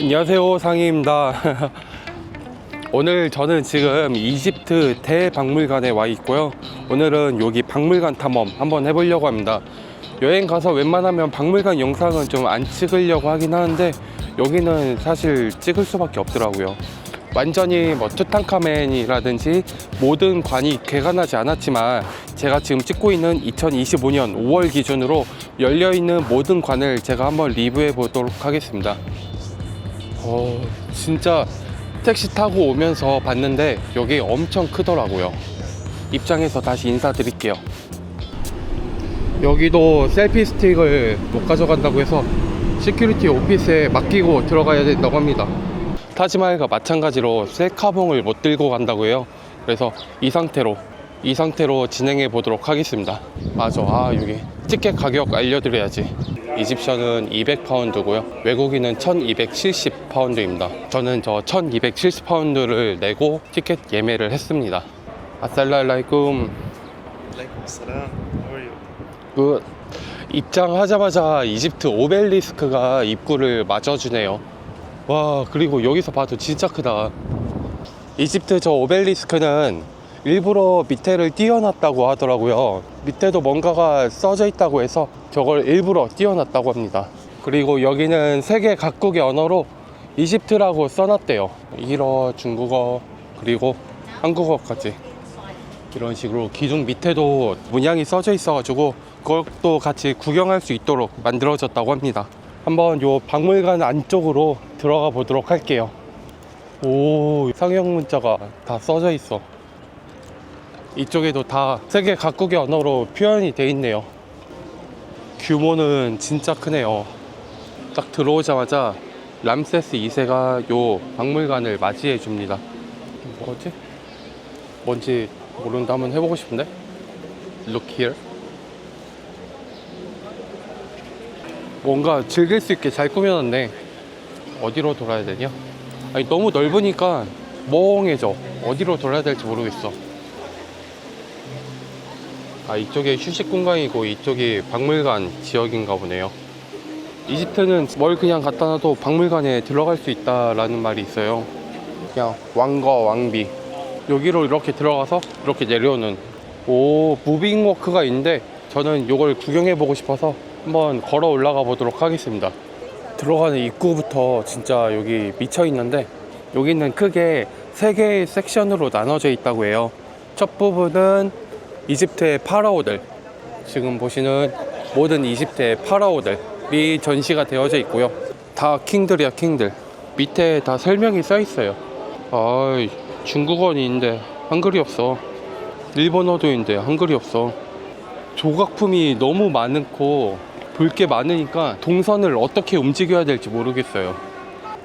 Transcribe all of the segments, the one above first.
안녕하세요, 상희입니다. 오늘 저는 지금 이집트 대박물관에 와 있고요. 오늘은 여기 박물관 탐험 한번 해보려고 합니다. 여행 가서 웬만하면 박물관 영상은 좀 안 찍으려고 하긴 하는데 여기는 사실 찍을 수밖에 없더라고요. 완전히 뭐 투탕카멘이라든지 모든 관이 개관하지 않았지만 제가 지금 찍고 있는 2025년 5월 기준으로 열려있는 모든 관을 제가 한번 리뷰해 보도록 하겠습니다. 진짜 택시 타고 오면서 봤는데 여기 엄청 크더라고요. 입장해서 다시 인사드릴게요. 여기도 셀피 스틱을 못 가져간다고 해서 시큐리티 오피스에 맡기고 들어가야 된다고 합니다. 타지마할과 마찬가지로 셀카봉을 못 들고 간다고 해요. 그래서 이 상태로 진행해 보도록 하겠습니다. 맞아, 여기 티켓 가격 알려드려야지. 이집션은 200파운드고요 외국인은 1270파운드입니다 저는 저 1270파운드를 내고 티켓 예매를 했습니다. 아살라알라이쿰. 그 입장하자마자 이집트 오벨리스크가 입구를 맞아주네요. 와, 그리고 여기서 봐도 진짜 크다. 이집트 저 오벨리스크는 일부러 밑에를 띄워놨다고 하더라고요. 밑에도 뭔가가 써져 있다고 해서 저걸 일부러 띄워놨다고 합니다. 그리고 여기는 세계 각국의 언어로 이집트라고 써놨대요. 일어, 중국어, 그리고 한국어까지 이런 식으로 기둥 밑에도 문양이 써져 있어가지고 그것도 같이 구경할 수 있도록 만들어졌다고 합니다. 한번 요 박물관 안쪽으로 들어가 보도록 할게요. 오, 상형 문자가 다 써져 있어. 이쪽에도 다 세계 각국의 언어로 표현이 돼 있네요. 규모는 진짜 크네요. 딱 들어오자마자 람세스 2세가 요 박물관을 맞이해 줍니다. 뭐지? 뭔지 모르는데 한번 해보고 싶은데? Look here. 뭔가 즐길 수 있게 잘 꾸며놨네. 어디로 돌아야 되냐? 아니, 너무 넓으니까 멍해져. 어디로 돌아야 될지 모르겠어. 이쪽에 휴식 공간이고 이쪽이 박물관 지역인가 보네요. 이집트는 뭘 그냥 갖다 놔도 박물관에 들어갈 수 있다라는 말이 있어요. 그냥 왕거 왕비 여기로 이렇게 들어가서 이렇게 내려오는 무빙 워크가 있는데 저는 이걸 구경해 보고 싶어서 한번 걸어 올라가 보도록 하겠습니다. 들어가는 입구부터 진짜 여기 미쳐 있는데 여기는 크게 3개의 섹션으로 나눠져 있다고 해요. 첫 부분은 이집트의 파라오들, 지금 보시는 모든 이집트의 파라오들이 전시가 되어져 있고요. 다 킹들이야, 킹들. 밑에 다 설명이 써 있어요. 중국어는 있는데 한글이 없어. 일본어도 있는데 한글이 없어. 조각품이 너무 많고 볼 게 많으니까 동선을 어떻게 움직여야 될지 모르겠어요.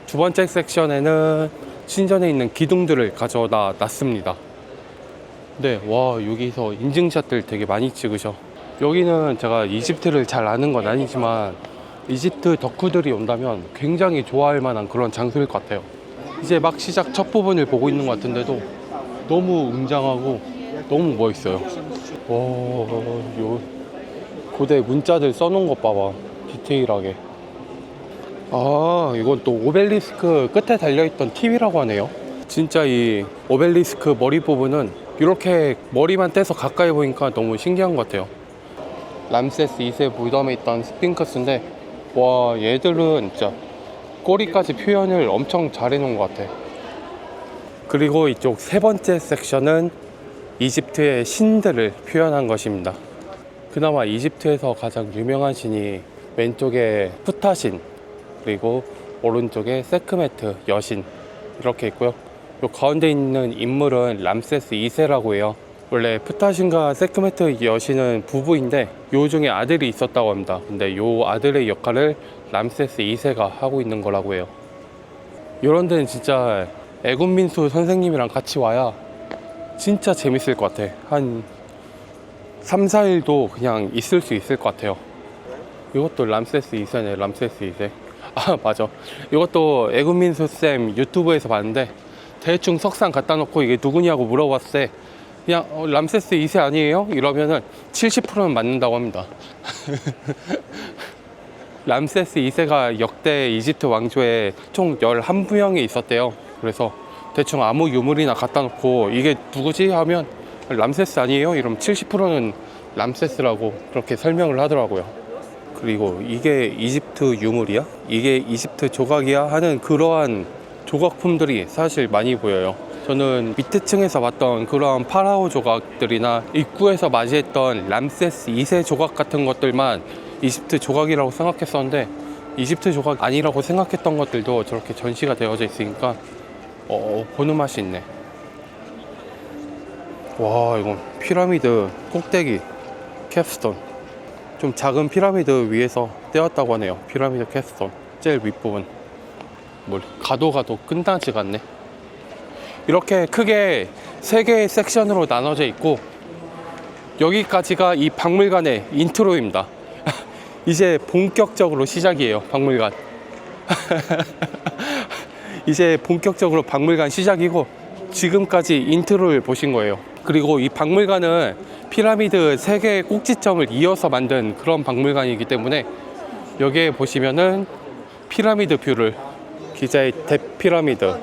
두 번째 섹션에는 신전에 있는 기둥들을 가져다 놨습니다. 네, 와, 여기서 인증샷들 되게 많이 찍으셔. 여기는 제가 이집트를 잘 아는 건 아니지만 이집트 덕후들이 온다면 굉장히 좋아할 만한 그런 장소일 것 같아요. 이제 막 시작 첫 부분을 보고 있는 것 같은데도 너무 웅장하고 너무 멋있어요. 요 고대 문자들 써놓은 것 봐봐, 디테일하게. 이건 또 오벨리스크 끝에 달려있던 TV라고 하네요. 진짜 이 오벨리스크 머리 부분은 이렇게 머리만 떼서 가까이 보니까 너무 신기한 것 같아요. 람세스 2세 무덤에 있던 스핑크스인데 와, 얘들은 진짜 꼬리까지 표현을 엄청 잘 해놓은 것 같아. 그리고 이쪽 세 번째 섹션은 이집트의 신들을 표현한 것입니다. 그나마 이집트에서 가장 유명한 신이 왼쪽에 푸타신, 그리고 오른쪽에 세크메트 여신 이렇게 있고요. 요 가운데 있는 인물은 람세스 2세라고 해요. 원래 푸타신과 세크메트 여신은 부부인데 요 중에 아들이 있었다고 합니다. 근데 요 아들의 역할을 람세스 2세가 하고 있는 거라고 해요. 요런 데는 진짜 애국민수 선생님이랑 같이 와야 진짜 재밌을 것 같아. 한 3, 4일도 그냥 있을 수 있을 것 같아요. 이것도 람세스 2세네, 람세스 2세. 맞아. 이것도 애국민수 쌤 유튜브에서 봤는데 대충 석상 갖다 놓고 이게 누구냐고 물어봤을 때 그냥 람세스 2세 아니에요? 이러면은 70%는 맞는다고 합니다. 람세스 2세가 역대 이집트 왕조에 총 11부형이 있었대요. 그래서 대충 아무 유물이나 갖다 놓고 이게 누구지 하면 람세스 아니에요? 이러면 70%는 람세스라고 그렇게 설명을 하더라고요. 그리고 이게 이집트 유물이야? 이게 이집트 조각이야? 하는 그러한 조각품들이 사실 많이 보여요. 저는 밑에 층에서 봤던 그러한 파라오 조각들이나 입구에서 맞이했던 람세스 2세 조각 같은 것들만 이집트 조각이라고 생각했었는데 이집트 조각 아니라고 생각했던 것들도 저렇게 전시가 되어져 있으니까 보는 맛이 있네. 와, 이건 피라미드 꼭대기 캡스톤. 좀 작은 피라미드 위에서 떼었다고 하네요. 피라미드 캡스톤 제일 윗부분. 뭘 가도 끝나지가 않네. 이렇게 크게 3개의 섹션으로 나눠져 있고 여기까지가 이 박물관의 인트로입니다. 이제 본격적으로 시작이에요. 박물관. 이제 본격적으로 박물관 시작이고 지금까지 인트로를 보신 거예요. 그리고 이 박물관은 피라미드 3개의 꼭지점을 이어서 만든 그런 박물관이기 때문에 여기에 보시면은 피라미드 뷰를 기자의 대피라미드,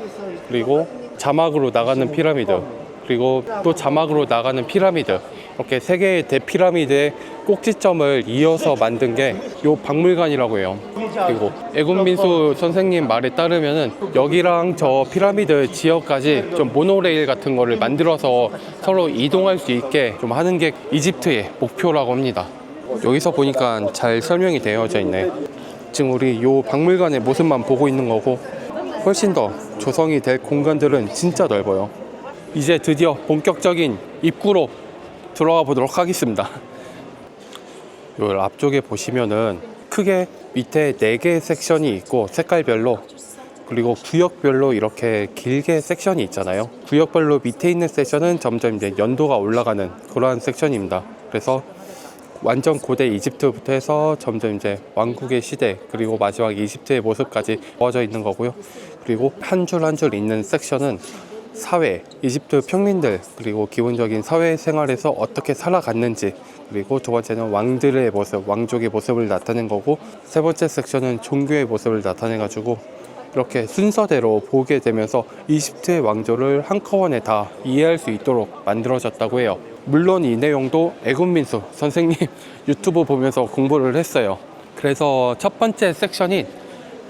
그리고 자막으로 나가는 피라미드, 그리고 또 자막으로 나가는 피라미드, 이렇게 3개의 대피라미드의 꼭지점을 이어서 만든 게 이 박물관이라고 해요. 그리고 애국민수 선생님 말에 따르면은 여기랑 저 피라미드 지역까지 좀 모노레일 같은 거를 만들어서 서로 이동할 수 있게 좀 하는 게 이집트의 목표라고 합니다. 여기서 보니까 잘 설명이 되어져 있네. 지금 우리 이 박물관의 모습만 보고 있는 거고 훨씬 더 조성이 될 공간들은 진짜 넓어요. 이제 드디어 본격적인 입구로 들어가 보도록 하겠습니다. 요 앞쪽에 보시면은 크게 밑에 4개의 섹션이 있고 색깔별로, 그리고 구역별로 이렇게 길게 섹션이 있잖아요. 구역별로 밑에 있는 섹션은 점점 이제 연도가 올라가는 그러한 섹션입니다. 그래서 완전 고대 이집트부터 해서 점점 이제 왕국의 시대, 그리고 마지막 이집트의 모습까지 모아져 있는 거고요. 그리고 한 줄 한 줄 있는 섹션은 사회, 이집트 평민들, 그리고 기본적인 사회 생활에서 어떻게 살아갔는지, 그리고 두 번째는 왕들의 모습, 왕족의 모습을 나타낸 거고, 세 번째 섹션은 종교의 모습을 나타내 가지고 이렇게 순서대로 보게 되면서 이집트의 왕조를 한꺼번에 다 이해할 수 있도록 만들어졌다고 해요. 물론 이 내용도 애국민수 선생님 유튜브 보면서 공부를 했어요. 그래서 첫 번째 섹션인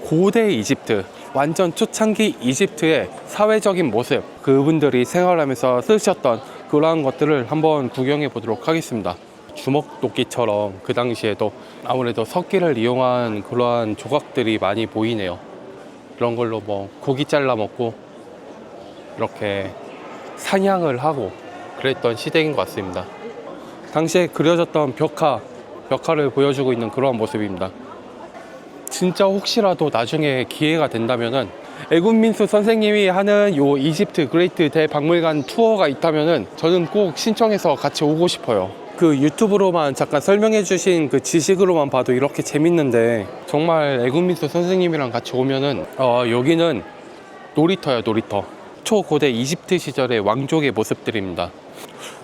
고대 이집트, 완전 초창기 이집트의 사회적인 모습, 그분들이 생활하면서 쓰셨던 그러한 것들을 한번 구경해 보도록 하겠습니다. 주먹도끼처럼 그 당시에도 아무래도 석기를 이용한 그러한 조각들이 많이 보이네요. 그런 걸로 뭐 고기 잘라 먹고 이렇게 사냥을 하고 그랬던 시대인 것 같습니다. 당시에 그려졌던 벽화를 보여주고 있는 그런 모습입니다. 진짜 혹시라도 나중에 기회가 된다면은 애국민수 선생님이 하는 요 이집트 그레이트 대박물관 투어가 있다면은 저는 꼭 신청해서 같이 오고 싶어요. 그 유튜브로만 잠깐 설명해 주신 그 지식으로만 봐도 이렇게 재밌는데 정말 애국민수 선생님이랑 같이 오면은 여기는 놀이터예요. 놀이터. 초고대 이집트 시절의 왕족의 모습들입니다.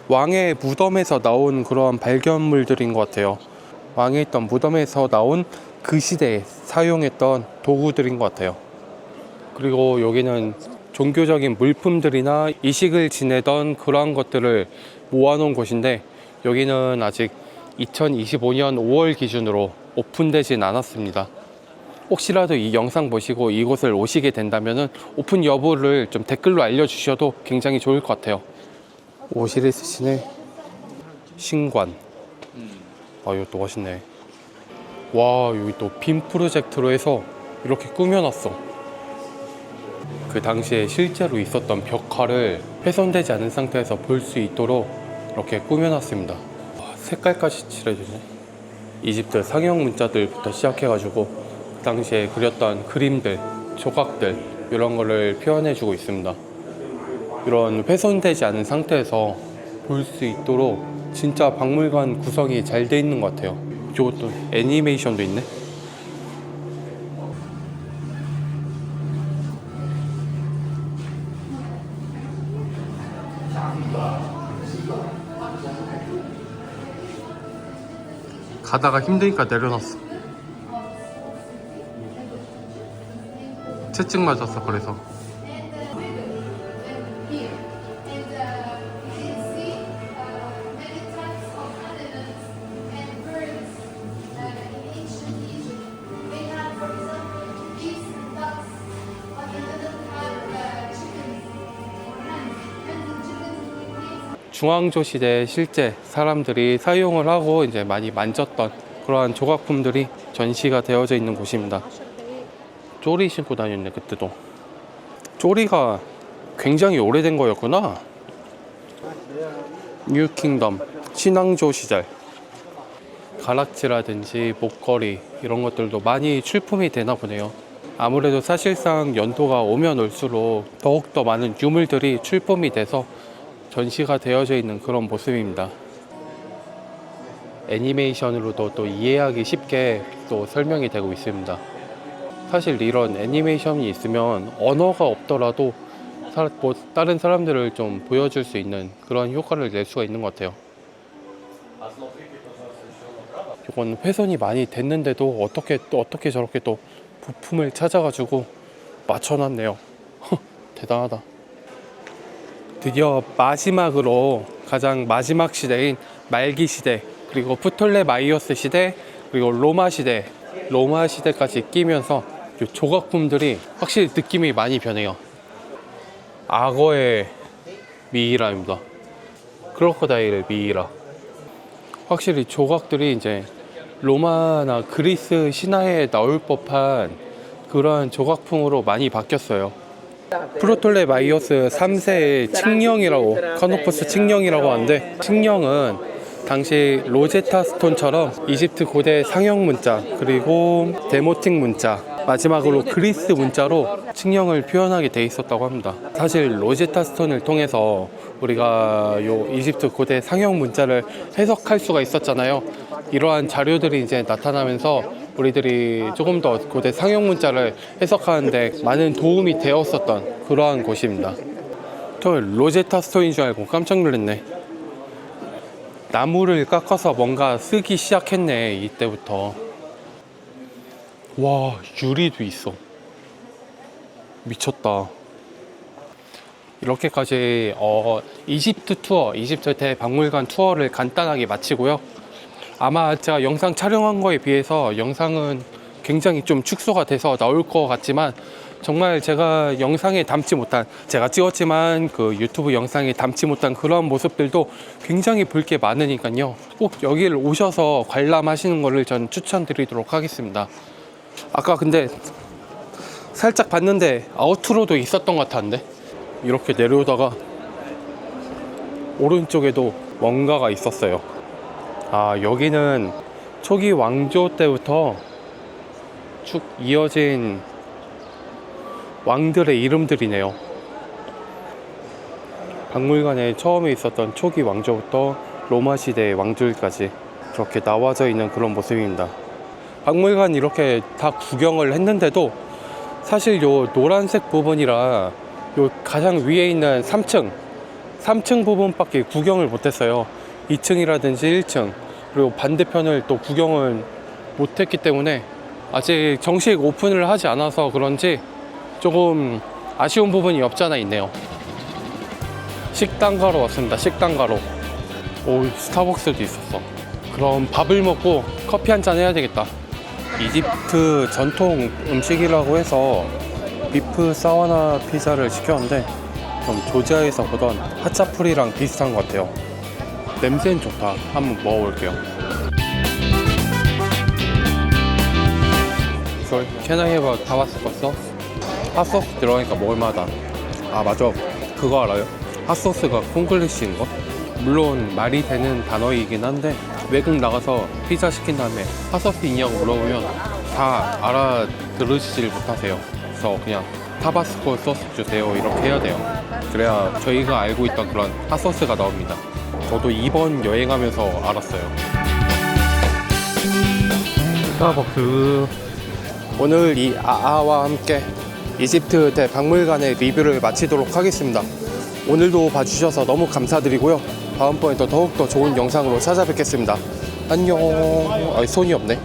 왕의 무덤에서 나온 그런 발견물들인 것 같아요. 왕에 있던 무덤에서 나온 그 시대에 사용했던 도구들인 것 같아요. 그리고 여기는 종교적인 물품들이나 이식을 지내던 그러한 것들을 모아놓은 곳인데 여기는 아직 2025년 5월 기준으로 오픈되진 않았습니다. 혹시라도 이 영상 보시고 이곳을 오시게 된다면 오픈 여부를 좀 댓글로 알려주셔도 굉장히 좋을 것 같아요. 오시리스 신의 신관. 이것도 멋있네. 와, 여기 또 빔 프로젝트로 해서 이렇게 꾸며놨어. 그 당시에 실제로 있었던 벽화를 훼손되지 않은 상태에서 볼 수 있도록 이렇게 꾸며놨습니다. 색깔까지 칠해주네. 이집트 상형 문자들부터 시작해가지고 그 당시에 그렸던 그림들, 조각들 이런 거를 표현해주고 있습니다. 이런 훼손되지 않은 상태에서 볼 수 있도록 진짜 박물관 구성이 잘 돼 있는 것 같아요. 이것도 애니메이션도 있네. 가다가 힘드니까 내려놨어. 채찍 맞았어. 그래서 중앙조 시대에 실제 사람들이 사용을 하고 이제 많이 만졌던 그러한 조각품들이 전시가 되어져 있는 곳입니다. 쪼리 신고 다녔네. 그때도 쪼리가 굉장히 오래된 거였구나. 뉴킹덤 신왕조 시절 가락지라든지 목걸이 이런 것들도 많이 출품이 되나 보네요. 아무래도 사실상 연도가 오면 올수록 더욱더 많은 유물들이 출품이 돼서 전시가 되어져 있는 그런 모습입니다. 애니메이션으로도 또 이해하기 쉽게 또 설명이 되고 있습니다. 사실 이런 애니메이션이 있으면 언어가 없더라도 뭐 다른 사람들을 좀 보여줄 수 있는 그런 효과를 낼 수가 있는 것 같아요. 이건 훼손이 많이 됐는데도 어떻게 저렇게 또 부품을 찾아가지고 맞춰놨네요. 대단하다. 드디어 마지막으로 가장 마지막 시대인 말기 시대, 그리고 프톨레마이오스 시대, 그리고 로마 시대까지 끼면서 이 조각품들이 확실히 느낌이 많이 변해요. 악어의 미이라입니다. 크로커다일 미이라. 확실히 조각들이 이제 로마나 그리스 신화에 나올 법한 그러한 조각품으로 많이 바뀌었어요. 프토톨레마이오스 3세의 칙령이라고, 카노포스 칙령이라고 하는데, 칙령은 당시 로제타 스톤처럼 이집트 고대 상형 문자, 그리고 데모틱 문자, 마지막으로 그리스 문자로 칙령을 표현하게 돼 있었다고 합니다. 사실 로제타 스톤을 통해서 우리가 요 이집트 고대 상형 문자를 해석할 수가 있었잖아요. 이러한 자료들이 이제 나타나면서 우리들이 조금 더 고대 상형 문자를 해석하는데 많은 도움이 되었었던 그러한 곳입니다. 저 로제타 스톤인 줄 알고 깜짝 놀랐네. 나무를 깎아서 뭔가 쓰기 시작했네. 이때부터. 와, 유리도 있어. 미쳤다. 이렇게까지 이집트 투어, 이집트 대박물관 투어를 간단하게 마치고요. 아마 제가 영상 촬영한 거에 비해서 영상은 굉장히 좀 축소가 돼서 나올 것 같지만, 정말 제가 영상에 담지 못한, 제가 찍었지만 그 유튜브 영상에 담지 못한 그런 모습들도 굉장히 볼 게 많으니까요. 꼭 여기를 오셔서 관람하시는 거를 전 추천드리도록 하겠습니다. 아까 근데 살짝 봤는데 아우트로도 있었던 것 같았는데, 이렇게 내려오다가 오른쪽에도 뭔가가 있었어요. 아, 여기는 초기 왕조 때부터 쭉 이어진 왕들의 이름들이네요. 박물관에 처음에 있었던 초기 왕조부터 로마 시대의 왕들까지 그렇게 나와져 있는 그런 모습입니다. 박물관 이렇게 다 구경을 했는데도 사실 요 노란색 부분이라 요 가장 위에 있는 3층 부분밖에 구경을 못했어요. 2층이라든지 1층, 그리고 반대편을 또 구경을 못했기 때문에 아직 정식 오픈을 하지 않아서 그런지 조금 아쉬운 부분이 없잖아 있네요. 식당 가러 왔습니다. 식당 가러. 오, 스타벅스도 있었어. 그럼 밥을 먹고 커피 한잔 해야 되겠다. 이집트 전통 음식이라고 해서 비프 사와나 피자를 시켰는데 좀 조지아에서 보던 하차프리랑 비슷한 것 같아요. 냄새는 좋다. 한번 먹어볼게요. So, can I have a tabasco sauce? 핫소스 들어가니까 먹을만하다. 아, 맞아. 그거 알아요? 핫소스가 콩글리시인 거? 물론 말이 되는 단어이긴 한데 외국 나가서 피자 시킨 다음에 핫소스 있냐고 물어보면 다 알아들으시질 못하세요. 그래서 그냥 타바스코 소스 주세요 이렇게 해야 돼요. 그래야 저희가 알고 있던 그런 핫소스가 나옵니다. 저도 이번 여행하면서 알았어요. 스타벅스. 오늘 이 아아와 함께 이집트 대박물관의 리뷰를 마치도록 하겠습니다. 오늘도 봐주셔서 너무 감사드리고요. 다음번에 또 더욱더 좋은 영상으로 찾아뵙겠습니다. 안녕. 손이 없네.